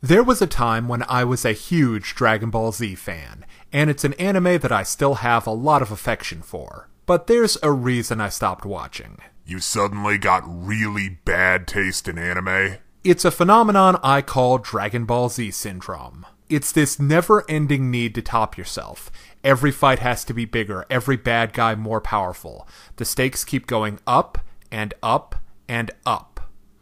There was a time when I was a huge Dragon Ball Z fan, and it's an anime that I still have a lot of affection for. But there's a reason I stopped watching. You suddenly got really bad taste in anime? It's a phenomenon I call Dragon Ball Z Syndrome. It's this never-ending need to top yourself. Every fight has to be bigger, every bad guy more powerful. The stakes keep going up, and up, and up.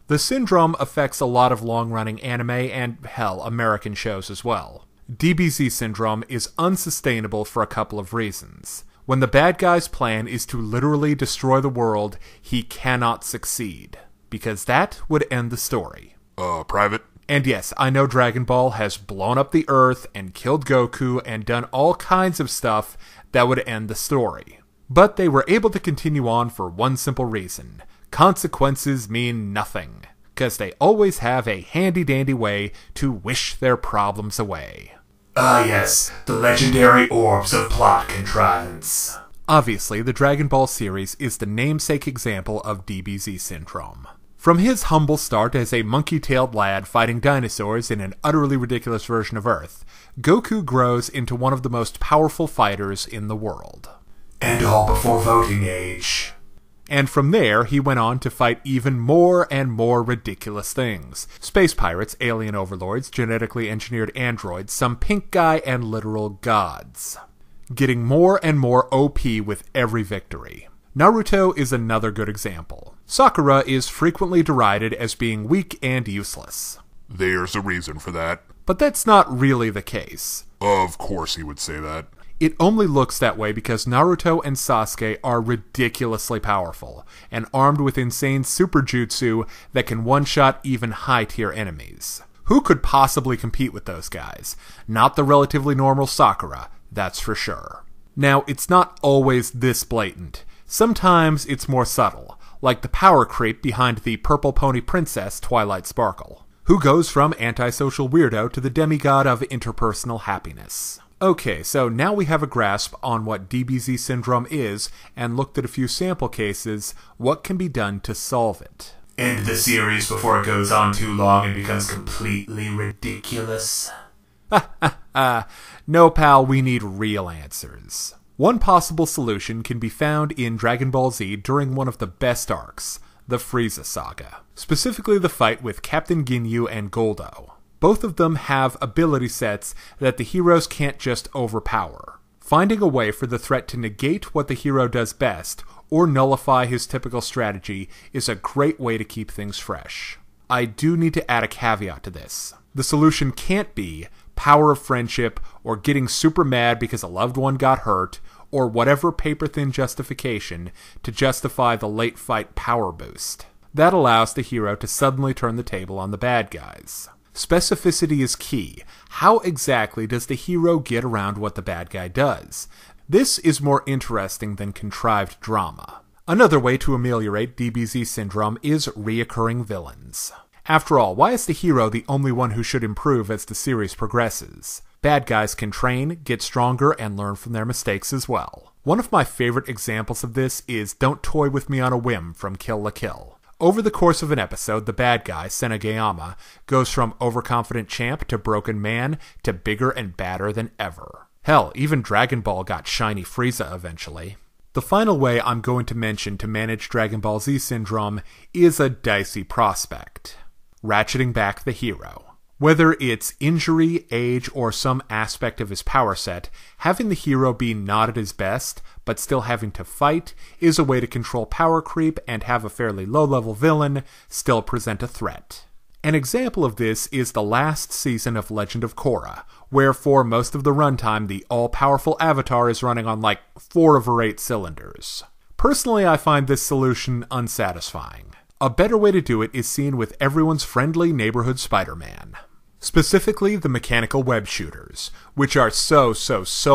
The syndrome affects a lot of long-running anime and, hell, American shows as well. DBZ Syndrome is unsustainable for a couple of reasons. When the bad guy's plan is to literally destroy the world, he cannot succeed. Because that would end the story. Private? And yes, I know Dragon Ball has blown up the Earth and killed Goku and done all kinds of stuff that would end the story. But they were able to continue on for one simple reason. Consequences mean nothing. Because they always have a handy-dandy way to wish their problems away. Ah yes, the legendary orbs of plot contrivance. Obviously, the Dragon Ball series is the namesake example of DBZ Syndrome. From his humble start as a monkey-tailed lad fighting dinosaurs in an utterly ridiculous version of Earth, Goku grows into one of the most powerful fighters in the world. And all before voting age. And from there, he went on to fight even more and more ridiculous things. Space pirates, alien overlords, genetically engineered androids, some pink guy, and literal gods. Getting more and more OP with every victory. Naruto is another good example. Sakura is frequently derided as being weak and useless. There's a reason for that. But that's not really the case. Of course he would say that. It only looks that way because Naruto and Sasuke are ridiculously powerful, and armed with insane super jutsu that can one-shot even high-tier enemies. Who could possibly compete with those guys? Not the relatively normal Sakura, that's for sure. Now, it's not always this blatant. Sometimes it's more subtle, like the power creep behind the purple pony princess Twilight Sparkle, who goes from antisocial weirdo to the demigod of interpersonal happiness. Okay, so now we have a grasp on what DBZ Syndrome is, and looked at a few sample cases. What can be done to solve it? End the series before it goes on too long and becomes completely ridiculous. No, pal, we need real answers. One possible solution can be found in Dragon Ball Z during one of the best arcs, the Frieza Saga. Specifically the fight with Captain Ginyu and Goldo. Both of them have ability sets that the heroes can't just overpower. Finding a way for the threat to negate what the hero does best, or nullify his typical strategy, is a great way to keep things fresh. I do need to add a caveat to this. The solution can't be power of friendship, or getting super mad because a loved one got hurt, or whatever paper-thin justification to justify the late fight power boost. That allows the hero to suddenly turn the table on the bad guys. Specificity is key. How exactly does the hero get around what the bad guy does? This is more interesting than contrived drama. Another way to ameliorate DBZ Syndrome is reoccurring villains. After all, why is the hero the only one who should improve as the series progresses? Bad guys can train, get stronger, and learn from their mistakes as well. One of my favorite examples of this is Don't Toy With Me on a Whim from Kill la Kill. Over the course of an episode, the bad guy, Senagayama, goes from overconfident champ to broken man to bigger and badder than ever. Hell, even Dragon Ball got shiny Frieza eventually. The final way I'm going to mention to manage Dragon Ball Z Syndrome is a dicey prospect. Ratcheting back the hero. Whether it's injury, age, or some aspect of his power set, having the hero be not at his best, but still having to fight, is a way to control power creep and have a fairly low-level villain still present a threat. An example of this is the last season of Legend of Korra, where for most of the runtime the all-powerful Avatar is running on like 4 of her 8 cylinders. Personally, I find this solution unsatisfying. A better way to do it is seen with everyone's friendly neighborhood Spider-Man. Specifically, the mechanical web shooters, which are so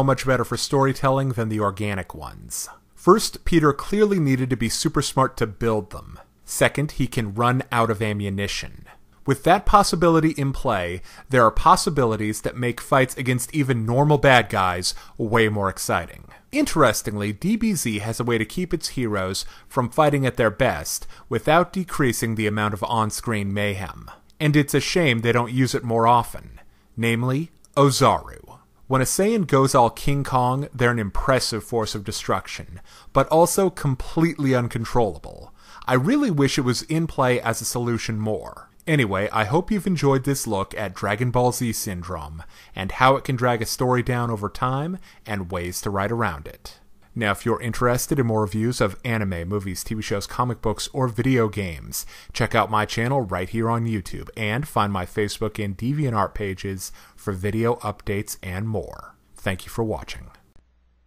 much better for storytelling than the organic ones. First, Peter clearly needed to be super smart to build them. Second, he can run out of ammunition. With that possibility in play, there are possibilities that make fights against even normal bad guys way more exciting. Interestingly, DBZ has a way to keep its heroes from fighting at their best without decreasing the amount of on-screen mayhem. and it's a shame they don't use it more often, namely Ozaru. When a Saiyan goes all King Kong, they're an impressive force of destruction, but also completely uncontrollable. I really wish it was in play as a solution more. Anyway, I hope you've enjoyed this look at Dragon Ball Z Syndrome, and how it can drag a story down over time, and ways to write around it. Now, if you're interested in more reviews of anime, movies, TV shows, comic books, or video games, check out my channel right here on YouTube, and find my Facebook and DeviantArt pages for video updates and more. Thank you for watching.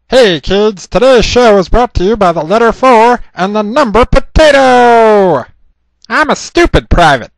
Hey kids, today's show is brought to you by the letter 4 and the number potato! I'm a stupid private.